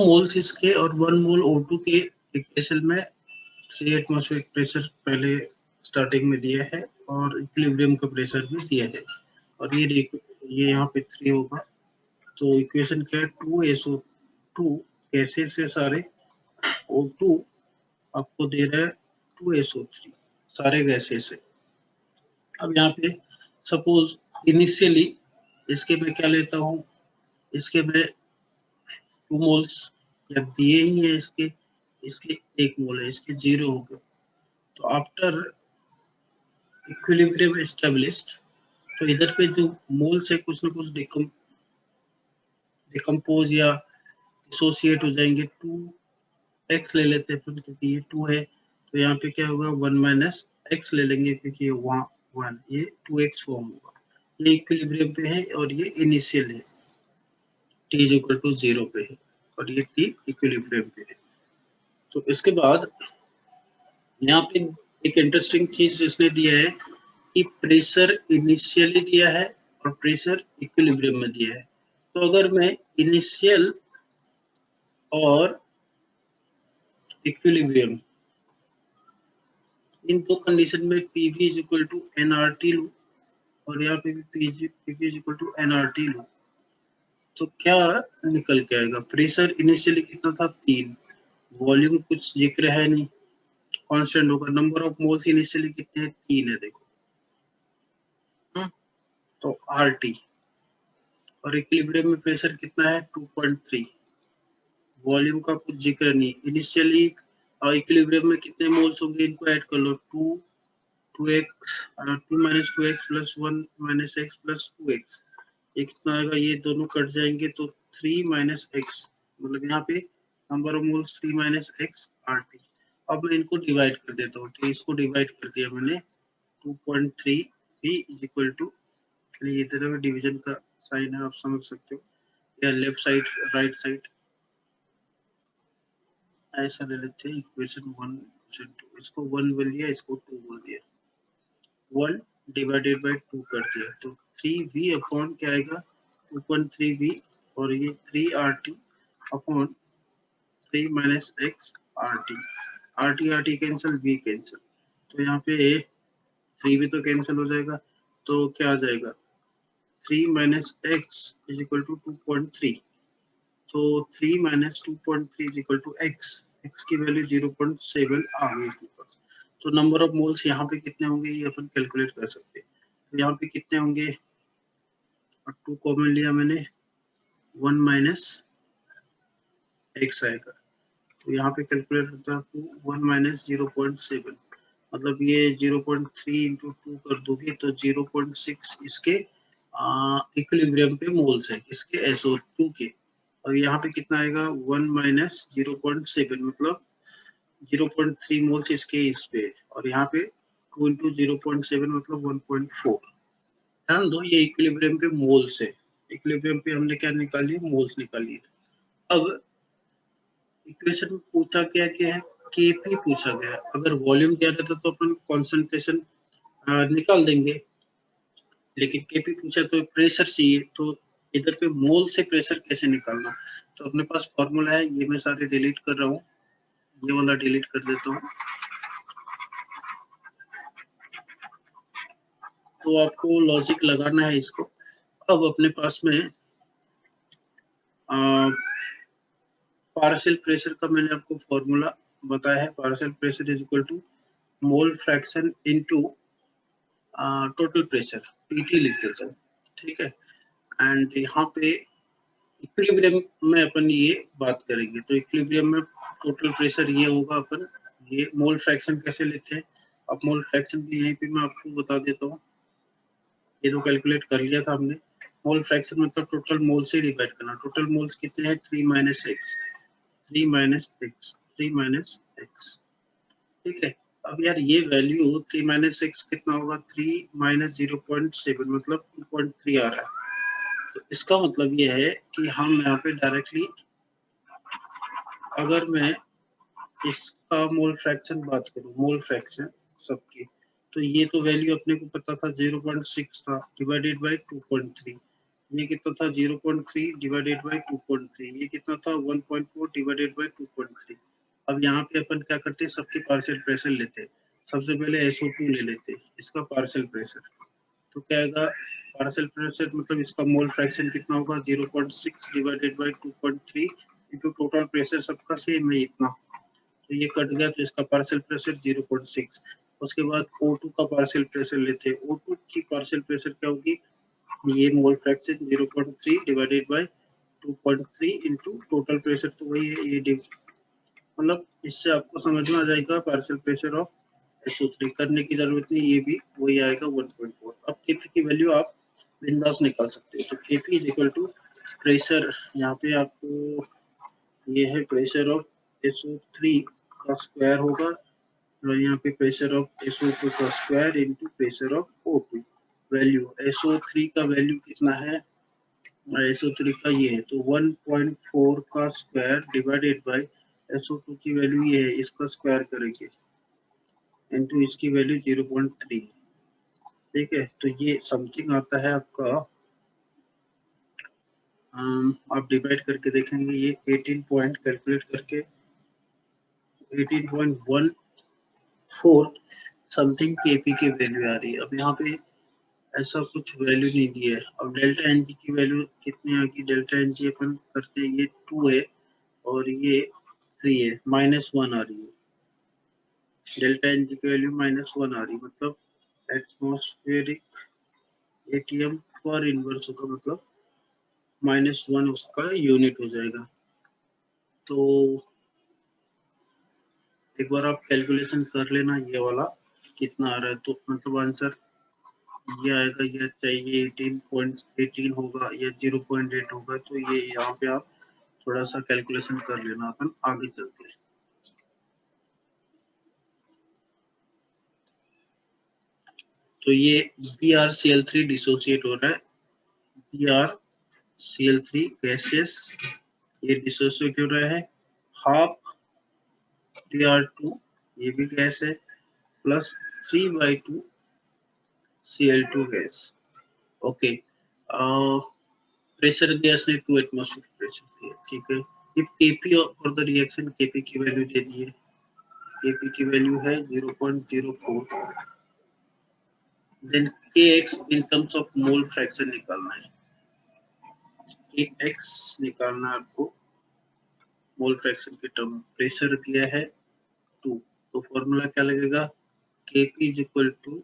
Moles इसके और 1 मोल O2 के इक्वेशन में 3 एटमॉस्फेरिक प्रेशर पहले स्टार्टिंग में दिया है और इक्विलिब्रियम का प्रेशर भी दिया है। और ये देखो, ये यहाँ पे 3 होगा, तो इक्वेशन क्या है, 2SO2 गैसेस से सारे, O2 आपको दे रहा है 2SO3 सारे गैसेस से। अब यहाँ पे सपोज इनिशियली इसके मैं क्या लेता हूँ, इसके मैं 2 मोल्स या दिए ही है, इसके 1 मोल है, इसके 0 हो गए। तो आफ्टर इक्विलिब्रियम एस्टेब्लिश्ड, तो इधर पे जो मोल्स है कुछ ना कुछ डिकम्पोज या एसोसिएट हो जाएंगे। 2x ले लेते हैं फिर, क्योंकि ये 2 है, तो यहाँ पे क्या होगा 1 माइनस x ले लेंगे, क्योंकि ये 1, ये 2x फॉर्म होगा। ये इक्विलिब्रियम पे है और ये इनिशियल है, t इज इक्वल टू 0 पे है, और ये t इक्विलिब्रियम पे है। तो इसके बाद यहाँ पे एक इंटरेस्टिंग चीज इसने दिया है कि प्रेशर इनिशियली दिया है और प्रेशर इक्विलिब्रियम में दिया है। तो अगर मैं इनिशियल और इक्विलिब्रियम इन दो कंडीशन में PV is equal to nRT लूं और यहाँ पे भी PV is equal to nRT लूं, तो क्या निकल के आएगा? प्रेशर इनिशियली कितना था 3, वॉल्यूम कुछ जिक्र है नहीं, कांस्टेंट होगा। नंबर ऑफ मोल्स इनिशियली कितने हैं? 3 है, देखो। तो RT, और इक्विलिब्रियम में प्रेशर कितना है 2.3, वॉल्यूम का कुछ जिक्र नहीं। इनिशियली इक्विलिब्रियम में कितने मोल्स होंगे, इनको ऐड कर लो, 2x 2 minus 2x plus 1 minus x plus 2x, ये कितना आएगा? ये दोनों कट जाएंगे तो 3 माइनस x, मतलब यहाँ पे number of moles 3 minus x RT। अब मैं इनको डिवाइड कर देता हूँ, ठीक, इसको डिवाइड कर दिया मैंने, 2.3 v इज इक्वल टू, ये इधर डिवीजन का साइन है, आप समझ सकते हो, या लेफ्ट साइड राइट साइड ऐसा ले लेते हैं। इक्वेशन 1, इसको 1 बोल दिया, इसको 2 बोल दिया, 1 डिवाइडेड बाय 2 कर दिया, तो 3v अपॉन क्या आएगा 2.3v, और ये 3RT upon 3 minus x RT, RT cancel, v cancel, तो यहाँ पे 3v तो कैंसिल हो जाएगा, तो क्या आ जाएगा 3 minus x is equal to 2.3, तो 3 minus 2.3 is equal to x, x की वैल्यू 0.7 आ गई इसके पास। तो नंबर ऑफ मोल्स यहाँ पे कितने होंगे ये अपन कैलकुलेट कर सकते हैं। तो यहाँ पे कितने होंगे, 2 कॉमन लिया मैंने, 1 माइनस x आएगा, तो यहाँ पे कैलकुलेट होता है तो 1 माइनस 0.7, मतलब ये 0.3 इंटू 2 कर दोगे तो 0.6 इसके इक्विलिब्रियम पे मोल्स है, किसके SO2 के। और यहाँ पे कितना आएगा 1 माइनस 0.7, मतलब 0.3 मोल्स इसके इस पे, और यहाँ पे 2 इंटू 0.7 मतलब 1.4। ध्यान दो ये इक्विलिब्रियम पे मोल्स है, इक्विलिब्रियम पे हमने क्या निकाली है, मोल्स निकाली है। अब इक्वेशन में पूछा क्या क्या है, Kp पूछा गया। अगर वॉल्यूम दिया रहता तो अपन कॉन्सेंट्रेशन निकाल देंगे, लेकिन Kp पूछा तो प्रेशर चाहिए, तो इधर पे मोल से प्रेशर कैसे निकालना, तो अपने पास फॉर्मूला है, ये मैं सारे डिलीट कर रहा हूँ, ये वाला डिलीट कर देता हूँ। तो आपको लॉजिक लगाना है इसको। अब अपने पास में पार्शियल प्रेशर का मैंने आपको फॉर्मूला बताया है, partial pressure is equal to mole fraction into total pressure, PT लिख देता हूँ, ठीक है। एंड यहाँ पे इक्विलिब्रियम में अपन ये बात करेंगे, तो इक्विलिब्रियम में टोटल प्रेशर ये होगा, अपन ये मोल फ्रैक्शन कैसे लेते हैं। अब मोल फ्रैक्शन भी यहीं पे मैं आपको बता देता हूँ, ये तो कैलकुलेट कर लिया था हमने। मोल फ्रैक्शन मतलब टोटल मोल से डिवाइड करना, टोटल मोल्स कितने हैं 3 minus x, 3 minus x, 3 minus x, ठीक है। अब यार ये वैल्यू 3 माइनस एक्स कितना होगा, 3 माइनस 0.7 मतलब 2.3 आ रहा है। तो इसका मतलब ये है कि हम यहाँ पे डायरेक्टली, अगर मैं इसका मोल फ्रैक्शन बात करूँ, मोल फ्रैक्शन सबकी, तो ये तो वैल्यू अपने को पता था 0.6 था डिवाइडेड बाय 2.3, ये कितना था 0.3 डिवाइडेड बाई 2.3, ये कितना था 1.4 डिवाइडेड बाई 2.3। अब यहाँ पे अपन क्या करते हैं, सबके पार्शियल प्रेशर लेते हैं। सबसे पहले SO2 ले लेते हैं, इसका पार्शियल प्रेशर। तो क्या आएगा, पार्शियल प्रेशर मतलब इसका मोल फ्रैक्शन कितना होगा 0.6 divided by 2.3 into total pressure सबका सेम है इतना, तो ये कट गया, तो इसका पार्शियल प्रेशर 0.6। उसके बाद O2 का पार्शियल प्रेशर लेते हैं। O2 की पार्शियल प्रेशर क्या होगी, ये mole fraction 0.3 divided by 2.3 into total pressure, तो वही है ये, मतलब इससे आपको समझ में आ जाएगा पार्शियल प्रेशर ऑफ SO3, करने की जरूरत नहीं, ये भी वही आएगा 1.4। अब Kp की वैल्यू आप बिंदास निकाल सकते हो। तो Kp is equal to pressure, यहाँ पे आपको ये है प्रेशर ऑफ SO3 का स्क्वायर होगा, और यहाँ पे प्रेशर ऑफ SO2 का square into pressure of O2। Value SO3 का वैल्यू कितना है, SO3 का ये है, तो 1.4 का स्क्वायर डिवाइडेड बाय SO2 की वैल्यू ये है, इसका स्क्वायर करेंगे इंटू इसकी वैल्यू 0.3। ठीक है, तो ये समथिंग आता है आपका, आप डिवाइड करके देखेंगे, ये 18 पॉइंट कैलकुलेट करके 18.14 समथिंग Kp की वैल्यू आ रही है। अब यहाँ पे ऐसा कुछ वैल्यू नहीं दिया है। अब डेल्टा Ng की वैल्यू कितनी आ गई, डेल्टा Ng अपन करते हैं, ये 2 है और ये 3 है, -1 आ रही है। डेल्टा Ng की वैल्यू -1 आ रही है, मतलब एटमॉस्फेरिक ATM पर इनवर्स होगा, मतलब -1 उसका यूनिट हो जाएगा। तो एक बार आप कैलकुलेशन कर लेना ये वाला कितना आ रहा है, तो मतलब आंसर ये आएगा, ये चाहिए 18.18 होगा या 0.8 होगा, तो ये यहाँ पे आप थोड़ा सा कैलकुलेशन कर लेना, अपन आगे चलते हैं। तो ये BrCl3 डिसोसिएट हो रहा है, BrCl3 गैसेस ये डिसोसिएट हो रहा है, हाफ Br2 ये भी गैस है, plus 3/2 Cl2 gas. Okay, pressure दिया इसने 2 एटमॉस्फेरिक प्रेशर दिया, ठीक है। इफ Kp और द रिएक्शन, Kp की वैल्यू दे दी है, Kp की वैल्यू है 0.04, then Kx in terms of mole fraction निकालना है, Kx निकालना है आपको मोल फ्रैक्शन के टर्म। प्रेशर दिया है 2, तो फॉर्मूला क्या लगेगा, Kp is equal to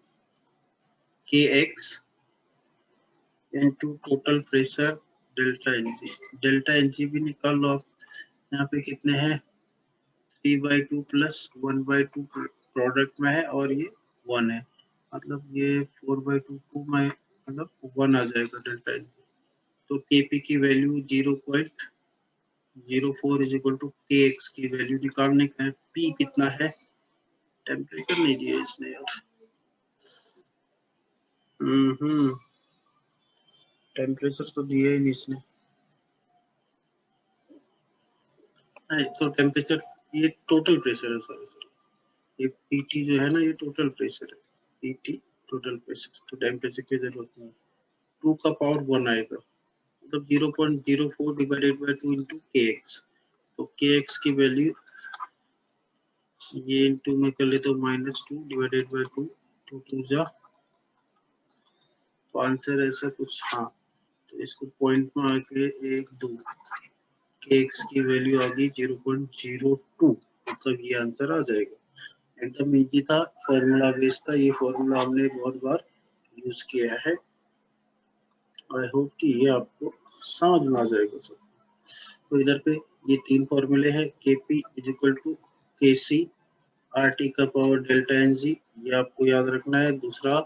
Kx into total pressure delta Ng। Delta Ng भी निकाल लो आप, यहाँ पे कितने हैं 3/2 प्लस 1/2 प्रोडक्ट में है, और ये 1 है, मतलब ये 4/2 को मैं मतलब 1 आ जाएगा डेल्टा Ng। तो Kp की वैल्यू 0.04 इज इक्वल टू Kx की वैल्यू निकालने का है। P कितना है, टेम्परेचर नहीं दिया इसने यार, टेम्परेचर तो दिया ही नहीं इसने, तो टेम्परेचर, ये टोटल प्रेशर है, सॉरी, ये Pt जो है ना, ये टोटल प्रेशर है, Pt टोटल प्रेशर, तो टेम्परेचर की जरूरत नहीं है। 2 का पावर 1 आएगा, मतलब 0.04 डिवाइडेड बाय 2 इंटू Kx। तो Kx की वैल्यू ये इंटू में कर ले तो -2 डिवाइडेड बाय 2, 2 2 जा, तो आंसर ऐसा कुछ, हाँ, तो इसको पॉइंट में आके 1 2, Kx की वैल्यू आ गई 0.02, मतलब ये आंसर आ जाएगा। एकदम इजी था, फॉर्मूला बेस्ड था, ये फॉर्मूला हमने बहुत बार यूज किया है। आई होप कि ये आपको समझ में आ जाएगा सब। तो इधर पे ये 3 फॉर्मूले हैं, Kp is equal to Kc RT का पावर डेल्टा Ng, ये आपको याद रखना है। दूसरा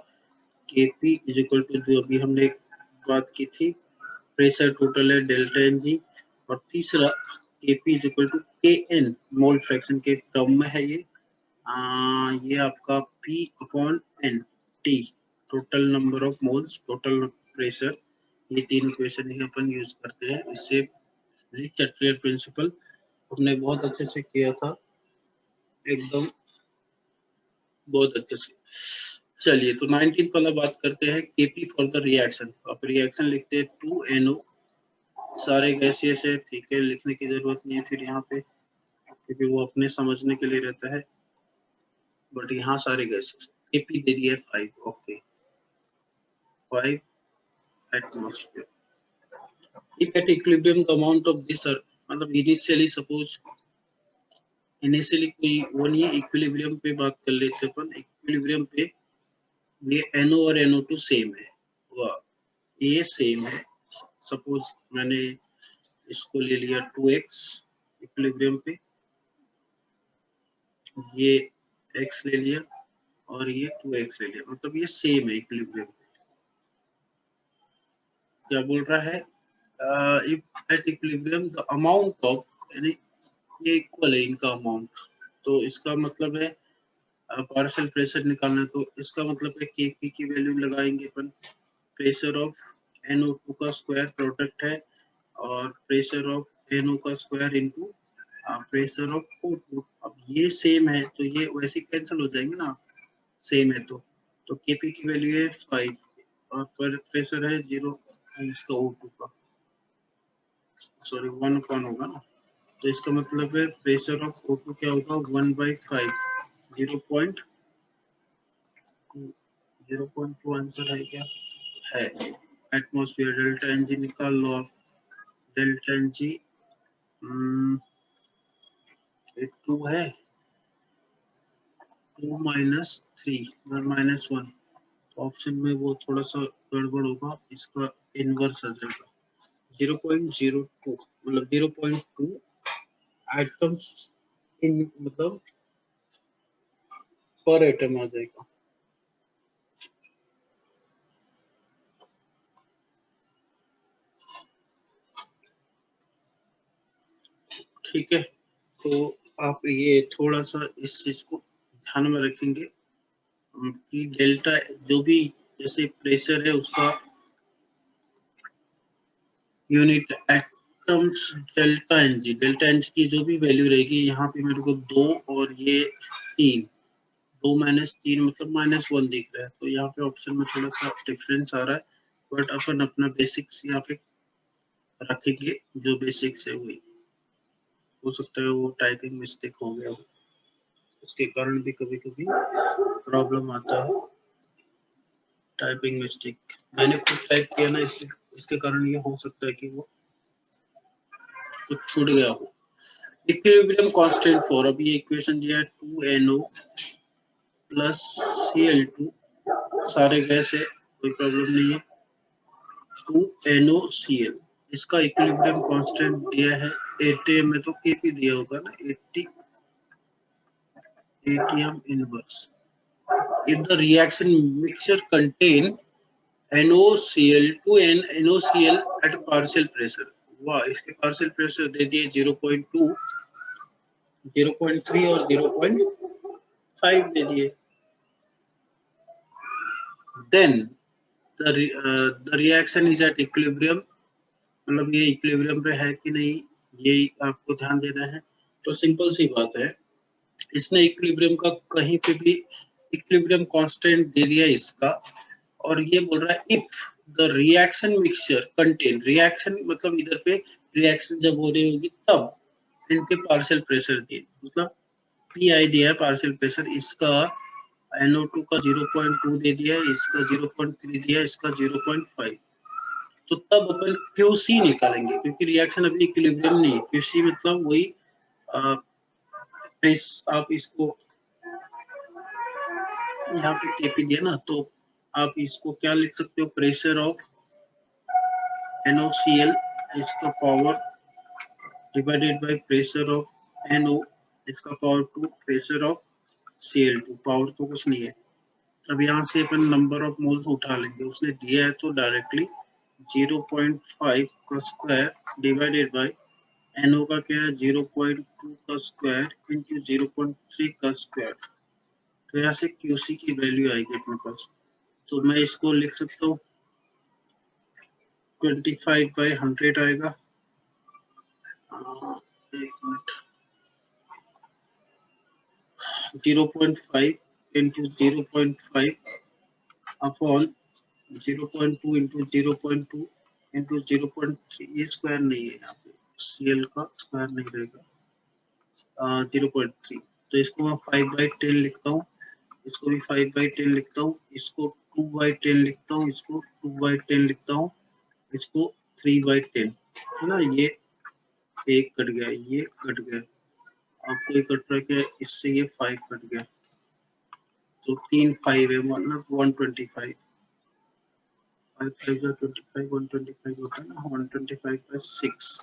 Kp इज इक्वल टू, जो अभी हमने बात की थी, प्रेशर टोटल है डेल्टा Ng, और तीसरा Kp is equal to Kn, mole fraction के टर्म में है ये, ये आपका P upon N T, total number of moles, total pressure, ये 3 इक्वेशन ही अपन यूज करते हैं। इससे चटरियर प्रिंसिपल हमने बहुत अच्छे से किया था, एकदम बहुत अच्छे से। चलिए तो 19 वाला बात करते हैं, केपी फॉर द रिएक्शन। आप रिएक्शन लिखते हैं 2NO, सारे गैसेस है, ठीक है, लिखने की जरूरत नहीं है फिर यहाँ पे, क्योंकि वो अपने समझने के लिए रहता है, बट यहाँ सारे गैसेस। केपी दे दिया है 5, okay, 5 atmosphere. If at equilibrium the amount of this are, मतलब इनिशियली कोई वो नहीं है, इक्विलिब्रियम पे बात कर लेते हैं अपन। इक्विलिब्रियम पे ये NO और NO2 सेम है, वाह, ये सेम है। सपोज मैंने इसको ले लिया 2x इक्विलिब्रियम पे, ये x ले लिया और ये 2x ले लिया, मतलब ये सेम है इक्विलिब्रियम पे। क्या बोल रहा है, if at equilibrium the amount of, यानी ये इक्वल है इनका अमाउंट, तो इसका मतलब है पार्शियल प्रेशर निकालना है, तो इसका मतलब है केपी की वैल्यू लगाएंगे अपन। प्रेशर ऑफ NO2 का स्क्वायर प्रोडक्ट है, और प्रेशर ऑफ NO का square into pressure of O2। अब ये सेम है तो ये वैसे कैंसिल हो जाएंगे ना, सेम है तो केपी की वैल्यू है 5 और पर प्रेशर है 0, इसका O2 का, सॉरी 1 कौन होगा ना, तो इसका मतलब है प्रेशर ऑफ O2 क्या होगा 1/5, 0.2 आंसर है क्या, है। एटमॉस्फेयर डेल्टा एन जी निकाल लो आप, डेल्टा एन जी 2 है, 2 - 3 -1, ऑप्शन में वो थोड़ा सा गड़बड़ होगा, इसका इनवर्स आ जाएगा 0.02, मतलब 0.2 एटम्स इन, मतलब पर एटम आ जाएगा। ठीक है, तो आप ये थोड़ा सा इस चीज को ध्यान में रखेंगे कि डेल्टा जो भी जैसे प्रेशर है उसका यूनिट एटम्स डेल्टा एन की जो भी वैल्यू रहेगी, यहाँ पे मेरे को 2 और ये 3, 2 - 3 मतलब -1 दिख रहा है, तो यहाँ पे ऑप्शन में थोड़ा सा डिफरेंस आ रहा है, बट अपन अपना बेसिक्स यहाँ पे रखेंगे, जो बेसिक्स है वही। हो सकता है वो टाइपिंग मिस्टेक हो गया, उसके कारण भी कभी कभी प्रॉब्लम आता है, टाइपिंग मिस्टेक। मैंने खुद टाइप किया ना, इसके कारण ये हो सकता है कि वो कुछ छूट गया हो। इक्विलिब्रियम कांस्टेंट फॉर, अब ये इक्वेशन दिया है 2NO प्लस Cl2, सारे गैस है, कोई प्रॉब्लम नहीं है, 2NOCl, इसका इक्विलिब्रियम कांस्टेंट दिया है 80 में, तो Kp दिया होगा ना 80 atm inverse। If the reaction mixture contain NOCl2 and NOCl at partial pressure, वाह, इसके पार्शियल प्रेशर दे दिए 0.2, 0.3 और 0.5 दे दिए। Then the reaction is at equilibrium, मतलब ये इक्विलिब्रियम पे है कि नहीं, ये आपको ध्यान देना है। तो सिंपल सी बात है, इसने इक्विलिब्रियम का कहीं पे भी इक्विलिब्रियम कांस्टेंट दे दिया इसका, और ये बोल रहा है if the reaction mixture contain, reaction मतलब इधर पे रिएक्शन जब हो रही होगी तब इनके पार्शियल प्रेशर दिए, मतलब पी दिया है पार्शियल प्रेशर, इसका NO2 का 0.2 दे दिया है, इसका 0.3 दिया है, इसका 0.5, तो तब अपन QC निकालेंगे, क्योंकि रिएक्शन अभी इक्विलिब्रियम नहीं है। QC मतलब वही प्रेस, आप इसको यहाँ पे केपी दिया ना, तो आप इसको क्या लिख सकते हो, प्रेशर ऑफ NOCl इसका power divided by pressure of NO इसका power 2, pressure of Cl2, power तो कुछ नहीं है। अब यहाँ से अपन नंबर ऑफ मोल्स उठा लेंगे, उसने दिया है तो डायरेक्टली 0.5 का स्क्वायर डिवाइडेड बाय NO का क्या है 0.2 का स्क्वायर इंटू 0.3 का स्क्वायर, तो यहाँ से QC की वैल्यू आएगी अपने पास। तो मैं इसको लिख सकता हूँ 25/100 आएगा, एक minute, 0.5 into 0.5 upon 0.2 into 0.2 into 0.3, ये स्क्वायर नहीं है यहाँ पे, CL का स्क्वायर नहीं रहेगा, 0.3, तो इसको मैं 5/10 लिखता हूँ, इसको भी 5/10 लिखता हूँ, इसको 2/10 लिखता हूँ, इसको 2/10 लिखता हूँ, इसको 3/10, है ना। ये एक कट गया, ये कट गया, आपको ये कट रहा है, इससे ये 5 कट गया, तो 3 5 है, मतलब 125, 5 5 जा 25, 125 होता है ना, 125/6,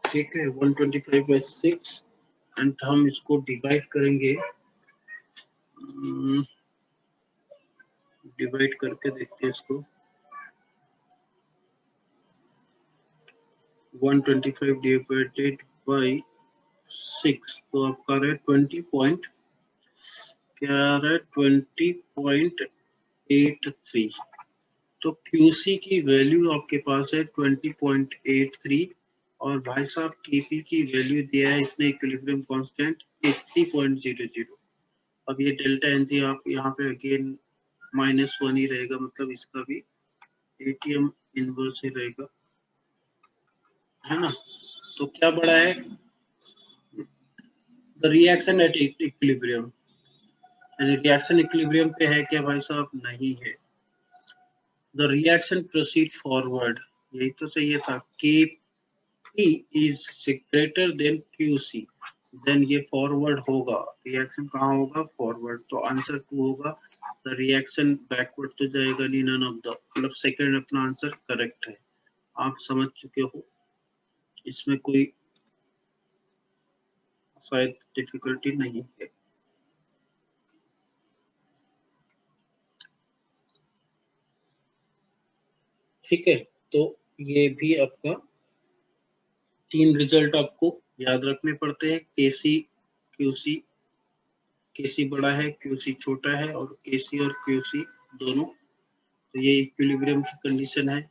ठीक है, 125/6, एंड हम इसको डिवाइड करेंगे, डिवाइड करके देखते हैं इसको, 125 डिवाइडेड बाई 6, तो आपका रहा है 20 पॉइंट, क्या आ रहा है 20.83, तो QC की वैल्यू आपके पास है 20.83, और भाई साहब KP की वैल्यू दिया है इसने इक्विलिब्रियम कांस्टेंट 80.00। अब ये डेल्टा एनजी आप यहाँ पे अगेन -1 ही रहेगा, मतलब इसका भी ATM इनवर्स ही रहेगा, है ना। तो क्या बड़ा है, द रिएक्शन एट इक्विलिब्रियम, यानी रिएक्शन इक्विलिब्रियम पे है क्या भाई साहब, नहीं है। द रिएक्शन प्रोसीड फॉरवर्ड, यही तो चाहिए था, Kp is greater than QC, then ये फॉरवर्ड होगा, रिएक्शन कहाँ होगा, फॉरवर्ड, तो आंसर 2 होगा। द रिएक्शन बैकवर्ड तो जाएगा नहीं, नन ऑफ द, मतलब सेकंड अपना आंसर करेक्ट है। आप समझ चुके हो, इसमें कोई शायद डिफिकल्टी नहीं है। ठीक है, तो ये भी आपका 3 रिजल्ट आपको याद रखने पड़ते हैं, QC, KC बड़ा है, QC छोटा है, और KC और QC दोनों, तो ये इक्विलिब्रियम की कंडीशन है।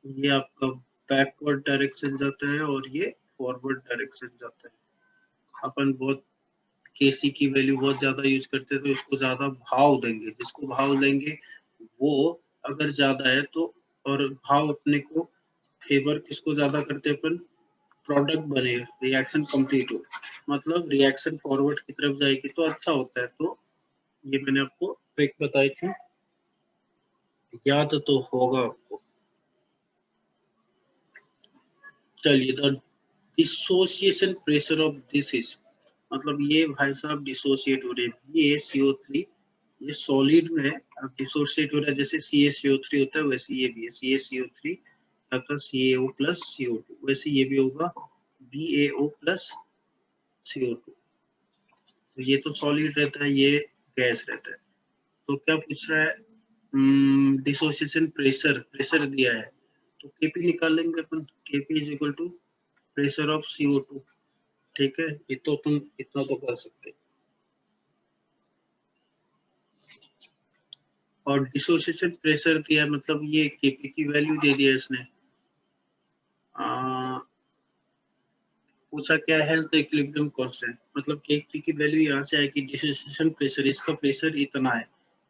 ये आपका बैकवर्ड डायरेक्शन जाता है और ये फॉरवर्ड डायरेक्शन जाता है। अपन बहुत KC की वैल्यू बहुत ज्यादा यूज करते हैं, तो इसको ज्यादा भाव देंगे, जिसको भाव देंगे वो अगर ज्यादा है तो, और भाव अपने को फेवर किसको ज्यादा करते हैं अपन, प्रोडक्ट बने, रिएक्शन कंप्लीट हो, मतलब रिएक्शन फॉरवर्ड की तरफ जाएगी तो अच्छा होता है। तो ये मैंने आपको ट्रिक बताई थी, याद तो होगा आपको। चलिए, the dissociation pressure of this is, मतलब ये भाई साहब डिसोसिएट हो रहे हैं, ये CO3, ये सॉलिड में है, अब डिसोसिएट हो रहा है, जैसे CaCO3 होता है वैसे ये भी है, CaCO3 मतलब CaO प्लस CO2, वैसे ये भी होगा BaO प्लस CO2, तो ये तो सॉलिड रहता है, ये गैस रहता है। तो क्या पूछ रहा है, डिसोसिएशन प्रेशर, प्रेशर दिया है, तो Kp निकाल लेंगे अपन, Kp is equal to pressure of CO2, ठीक है, ये तो तुम इतना तो कर सकते हैं। और डिसोसिएशन प्रेशर दिया, मतलब ये Kp की वैल्यू दे दिया इसने, पूछा क्या है, तो इक्विलिब्रियम कांस्टेंट, मतलब Kp की वैल्यू यहाँ से आएगी, डिसोसिएशन प्रेशर, इसका प्रेशर इतना है,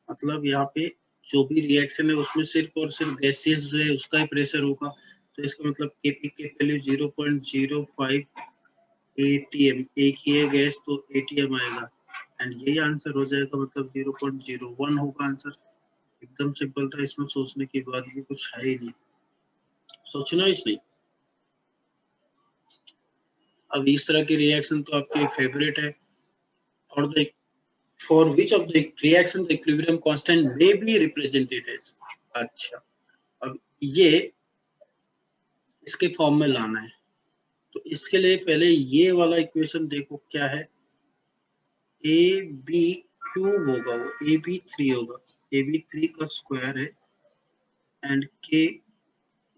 मतलब यहाँ पे जो भी रिएक्शन है उसमें सिर्फ और सिर्फ गैसेस जो है उसका ही प्रेशर होगा, तो इसका मतलब Kp की वैल्यू 0.05 ATM, एक ही है गैस तो ATM आएगा, एंड यही आंसर हो जाएगा, मतलब 0.01 होगा आंसर। एकदम सिंपल था, इसमें सोचने की बात भी कुछ है ही नहीं, सोचना ही नहीं। अब इस तरह की रिएक्शन तो आपके फेवरेट है, और the for which of the reaction the equilibrium constant may be represented as, अच्छा, अब ये इसके फॉर्म में लाना है, तो इसके लिए पहले ये वाला इक्वेशन देखो क्या है, AB³ होगा, वो AB3 होगा, AB3 का स्क्वायर है, एंड के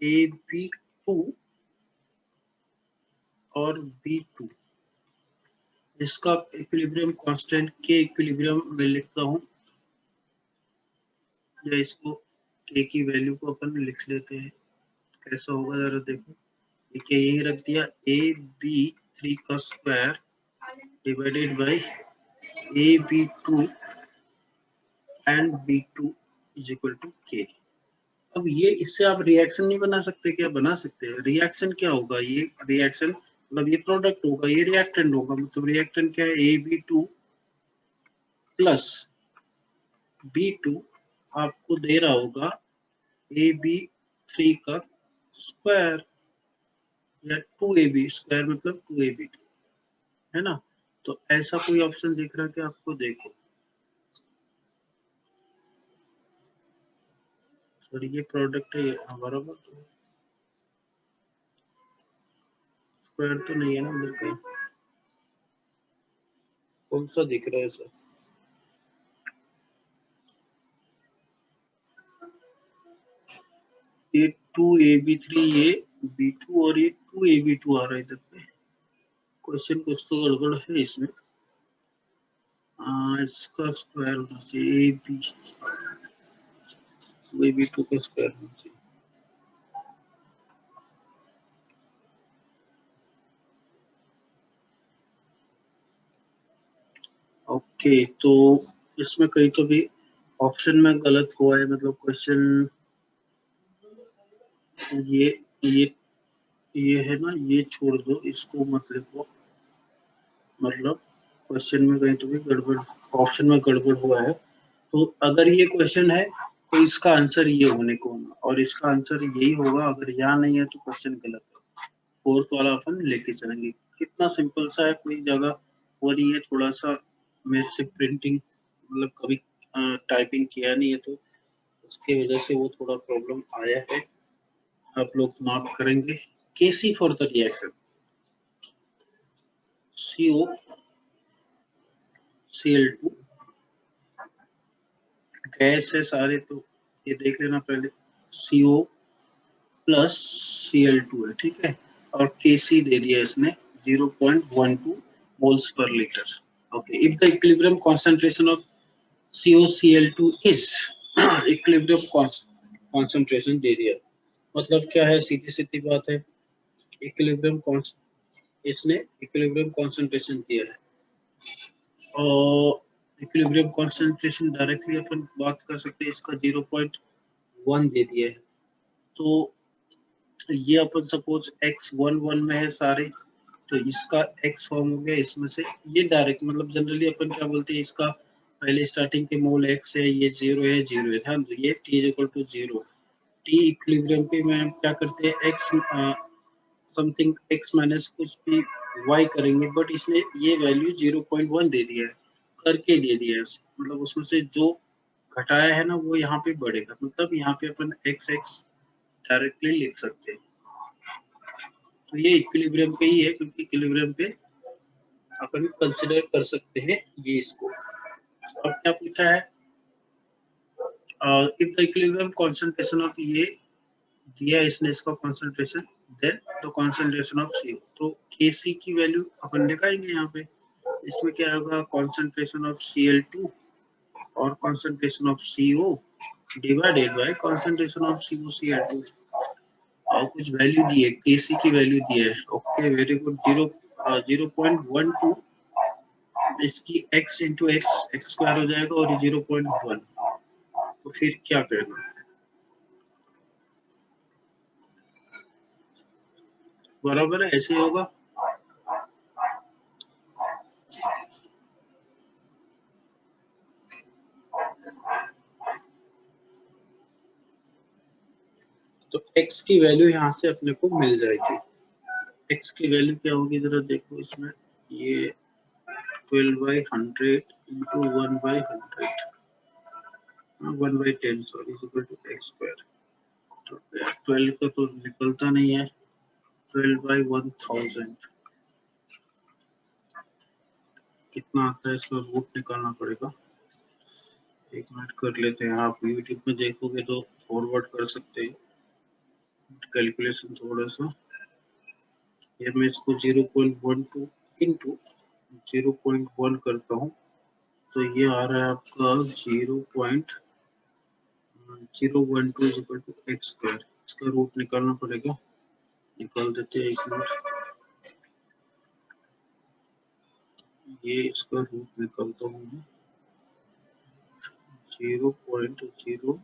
AB2 और B2, इसका इक्विलिब्रियम कांस्टेंट के इक्विलिब्रियम में लिखता हूँ, या इसको के की वैल्यू को अपन लिख लेते हैं, कैसा होगा जरा देखो, के यही रख दिया, AB3 का square divided by AB2 and B2 is equal to K। अब ये इससे आप रिएक्शन नहीं बना सकते क्या? बना सकते हैं। रिएक्शन क्या होगा? ये रिएक्शन मतलब ये प्रोडक्ट होगा, ये रिएक्टेंट होगा। मतलब रिएक्टेंट क्या है? AB2 प्लस B2 आपको दे रहा होगा AB3 का स्क्वायर, या 2AB स्क्वायर मतलब 2AB2, है ना? तो ऐसा कोई ऑप्शन दिख रहा है कि आपको? देखो सर ये प्रोडक्ट है बराबर, स्क्वायर तो नहीं है ना अंदर कहीं? कौन सा दिख रहा है सर? ये 2AB3, ये B2 और ये 2AB2 आ रहा है इधर पे। क्वेश्चन कुछ तो गड़बड़ है इसमें। इसका स्क्वायर होना चाहिए AB2 का स्क्वायर होना चाहिए। ओके, तो इसमें कहीं तो भी ऑप्शन में गलत हुआ है। मतलब क्वेश्चन ये ये ये है ना, ये छोड़ दो, इसको मत लिखो। मतलब क्वेश्चन में कहीं तो भी गड़बड़, ऑप्शन में गड़बड़ हुआ है। तो अगर ये क्वेश्चन है तो इसका आंसर ये होने को होगा, और इसका आंसर यही होगा। अगर यहाँ नहीं है तो क्वेश्चन गलत है। फोर्थ वाला अपन लेके चलेंगे। कितना सिंपल सा है, कोई जगह हो रही है। थोड़ा सा मेरे से प्रिंटिंग मतलब कभी टाइपिंग किया नहीं है, तो उसकी वजह से वो थोड़ा प्रॉब्लम आया है। आप लोग माफ करेंगे। KC for the reaction CO Cl2, gas है सारे, तो ये देख लेना पहले। CO प्लस Cl2 है, ठीक है। और Kc दे दिया इसने 0.12 moles per litre. Okay, if the equilibrium concentration of COCl2 is equilibrium concentration दे दिया। मतलब क्या है? सीधी सीधी बात है। इक्विलिब्रियम इसने इक्विलिब्रियम concentration दिया है, और इक्विलिब्रियम concentration डायरेक्टली अपन बात कर सकते हैं। इसका 0.1 दे दिया है। तो ये अपन सपोज x1 में है सारे, तो इसका x फॉर्म हो गया इसमें से। ये डायरेक्ट मतलब जनरली अपन क्या बोलते हैं, इसका पहले स्टार्टिंग के मोल x है, ये 0 है हाँ, तो ये t is equal to 0। t equilibrium पे में क्या करते हैं, x समथिंग x माइनस कुछ भी y करेंगे, बट इसने ये वैल्यू 0.1 दे दिया है, करके दे दिया है। मतलब उसमें से जो घटाया है ना, वो यहाँ पे बढ़ेगा। मतलब यहाँ पे अपन x डायरेक्टली लिख सकते हैं। तो ये इक्विलिब्रियम पे ही है, क्योंकि इक्विलिब्रियम पे अपन कंसिडर कर सकते हैं ये इसको। अब क्या पूछा है? If the equilibrium concentration of, ये दिया इसने इसका concentration, then the concentration of CO। तो Kc की वैल्यू अपन दिखाएंगे यहाँ पे। इसमें क्या होगा? कंसंट्रेशन ऑफ Cl2 और concentration of CO divided by concentration of COCl2। और कुछ वैल्यू दी है, Kc की वैल्यू दी है। Okay, very good. 0.12, इसकी x इंटू एक्स स्क्वायर हो जाएगा, और 0.1। तो फिर क्या करना? बराबर है, ऐसे होगा। तो x की वैल्यू यहाँ से अपने को मिल जाएगी। x की वैल्यू क्या होगी जरा देखो इसमें। ये 12/100 into 1/100, 1/10 sorry, equal to x square. तो 12 का तो निकलता नहीं है। 12/1000 कितना आता है? इसका रूट निकालना पड़ेगा। एक मिनट कर लेते हैं। आप यूट्यूब में देखोगे तो फॉरवर्ड कर सकते हैं कैलकुलेशन थोड़ा सा। ये मैं इसको 0.12 इंटू 0.1 करता हूँ, तो ये आ रहा है आपका 0.012 इक्वल टू एक्स स्क्वायर। इसका रूट निकालना पड़ेगा, निकाल देते हैं। एक मिनट, ये इसका रूट निकालता हूँ मैं। 0.012।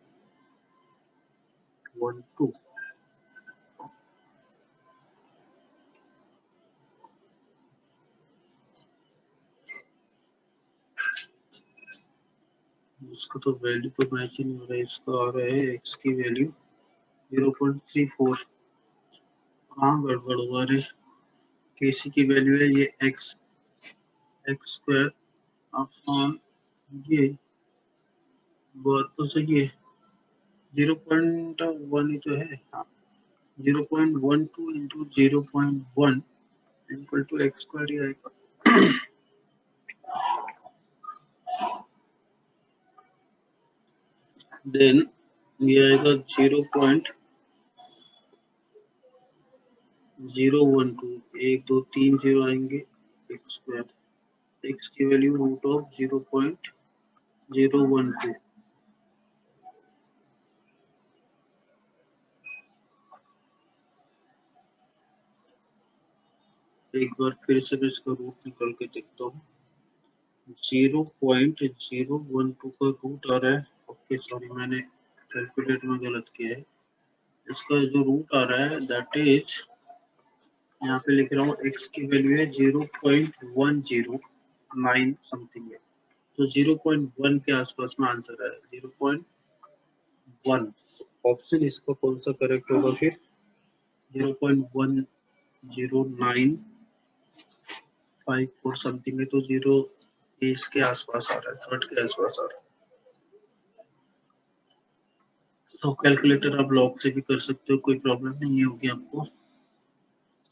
इसका तो वैल्यू तो मैच ही नहीं हो रहा है। इसका आ रहा है x की वैल्यू 0.34। कहाँ गड़बड़ हुआ रे? केसी की वैल्यू है ये x स्क्वायर अपॉन ये, बात तो सही है। 0.1 ही तो है। हाँ, 0.12 into 0.1 equal to x square ही आएगा। देन ये आएगा 0.012, 1 2 3 जीरो आएंगे एक्स स्क्वायर। एक्स की वैल्यू रूट ऑफ 0.012। एक बार फिर से मैं इसका रूट निकाल के देखता हूँ। 0.012 का रूट आ रहा है। ओके सॉरी, मैंने कैलकुलेटर में गलत किया है। इसका जो रूट आ रहा है दैट इज, यहाँ पे लिख रहा हूँ x की वैल्यू है 0.109 समथिंग है, तो 0.1 के आसपास में आंसर है 0.1। ऑप्शन इसका कौन सा करेक्ट होगा फिर? 0.10954 समथिंग है, तो 0 इसके आसपास आ रहा है, थर्ड के आसपास आ रहा है। तो कैलकुलेटर आप लॉग से भी कर सकते हो, कोई प्रॉब्लम नहीं होगी आपको।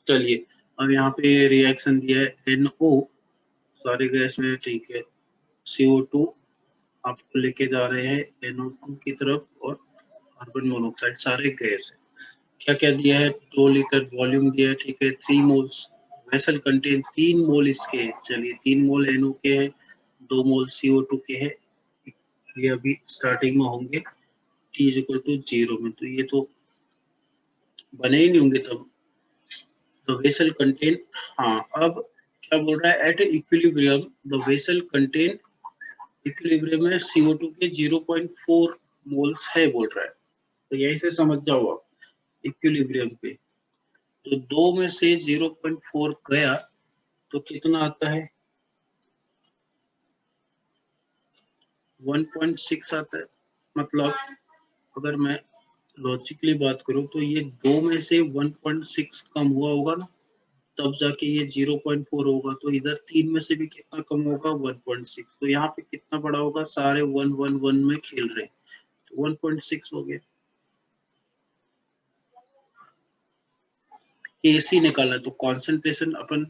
चलिए, अब यहाँ पे रिएक्शन दिया है NO, सारे गैस में, ठीक है। CO2 आपको लेके जा रहे हैं NO2 की तरफ, और कार्बन मोनोऑक्साइड, सारे गैस है। क्या क्या दिया है? 2 लीटर वॉल्यूम दिया है, ठीक है। 3 मोल्स वेसल कंटेन, 3 मोल इसके हैं। चलिए, 3 मोल NO के हैं, 2 मोल CO2 के हैं। ये अभी स्टार्टिंग में होंगे T इज इक्वल टू 0 में, तो ये तो बने ही नहीं होंगे तब। द वेसल कंटेन, हाँ, अब क्या बोल रहा है? At equilibrium the vessel contain, equilibrium में CO2 के 0.4 मोल्स है बोल रहा है। तो यही से समझ जाओ आप, इक्विलिब्रियम पे तो 2 में से 0.4 गया तो कितना आता है? 1.6 आता है। मतलब अगर मैं लॉजिकली बात करूं तो ये 2 में से 1.6 कम हुआ होगा ना, तब जाके ये 0.4 होगा। तो इधर 3 में से भी कितना कम होगा? 1.6। तो यहाँ पे कितना बड़ा होगा? सारे 1 में खेल रहे हैं, तो 1.6 हो गया। केसी निकाला तो कॉन्सेंट्रेशन अपन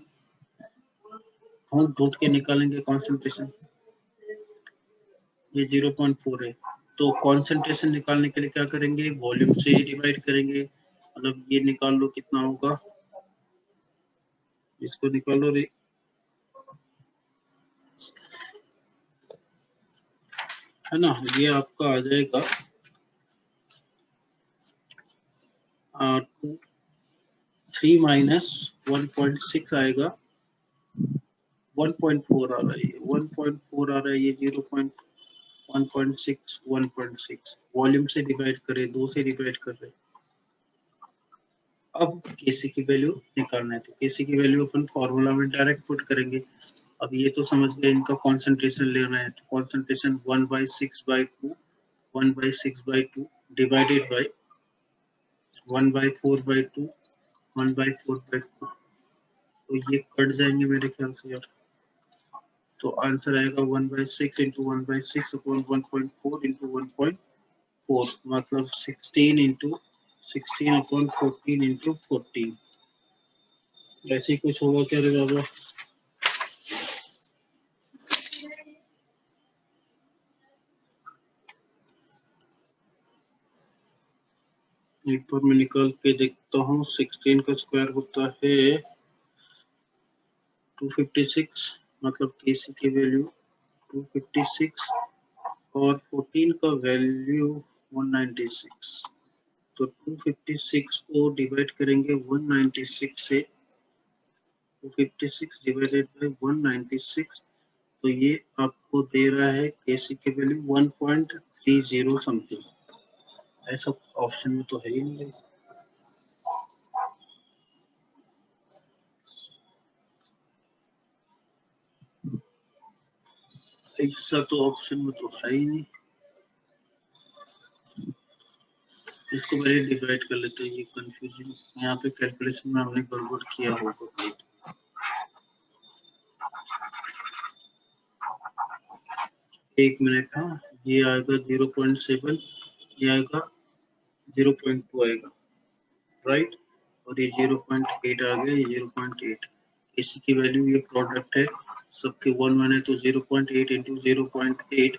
ढूंढ के निकालेंगे कॉन्सेंट्रेशन। ये 0.4 है, तो कॉन्सेंट्रेशन निकालने के लिए क्या करेंगे? वॉल्यूम से डिवाइड करेंगे। मतलब ये निकाल लो कितना होगा, इसको निकालो रे। है ना, ये आपका आ जाएगा 3 माइनस 1.6 आएगा। 1.4 आ रहा है, ये 1.4 आ रहा है, ये 0.1.6 1.6 वॉल्यूम से डिवाइड करे, 2 से डिवाइड कर रहे। अब केसी की वैल्यू निकालना है, तो केसी की वैल्यू अपन फॉर्मूला में डायरेक्ट पुट करेंगे। अब ये तो समझ गए, इनका कॉन्सेंट्रेशन लेना है, तो कॉन्सेंट्रेशन 1/6/2 1/6/2 डिवाइडेड बाय 1/4/2 1/4/2। तो ये कट जाएंगे मेरे ख्याल से यार। तो आंसर आएगा 1/6 इंटू 1/6 अपॉन 1.4 इंटू 1.4, मतलब 16 इंटू 16 अपॉन 14 इंटू 14। ऐसे ही कुछ होगा क्या रे बाबा? एक बार मैं निकाल के देखता हूँ। 16 का स्क्वायर होता है 256, मतलब केसी की वैल्यू 256, और 14 का वैल्यू 196। तो 256 को डिवाइड करेंगे 196 से, 256 डिवाइडेड बाय 196, तो ये आपको दे रहा है Kc की वैल्यू 1.30 समथिंग, ऐसा ऑप्शन में तो है ही नहीं। ऐसा तो ऑप्शन में तो है ही नहीं। इसको पहले डिवाइड कर लेते हैं, ये कंफ्यूजन यहाँ पे कैलकुलेशन में हमने गड़बड़ किया होगा। एक मिनट, हाँ ये आएगा 0.7, ये आएगा 0.2 आएगा, राइट, और ये 0.8 आ गया, ये 0.8। इसी की वैल्यू, ये प्रोडक्ट है सबके 1 है तो 0.8 इंटू 0.8,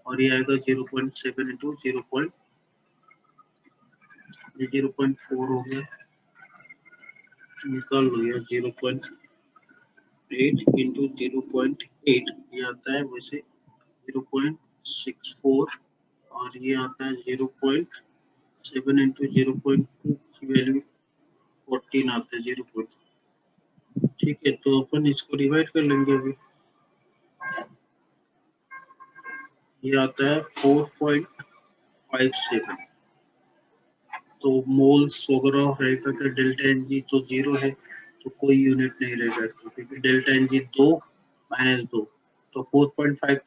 और ये आएगा 0.7 इंटू 0.4 हो गया, निकाल लो यार। 0.8 इंटू 0.8 ये आता है वैसे 0.64, और ये आता है 0.7 इंटू 0.2 की वैल्यू 14 आता है 0. ठीक है, तो अपन इसको डिवाइड कर लेंगे अभी। ये आता है 4.57, तो मोल्स वगैरह रहेगा तो डेल्टा एन जी तो 0 है, तो कोई यूनिट नहीं रहेगा, क्योंकि डेल्टा एन जी 2 - 2, तो 4.53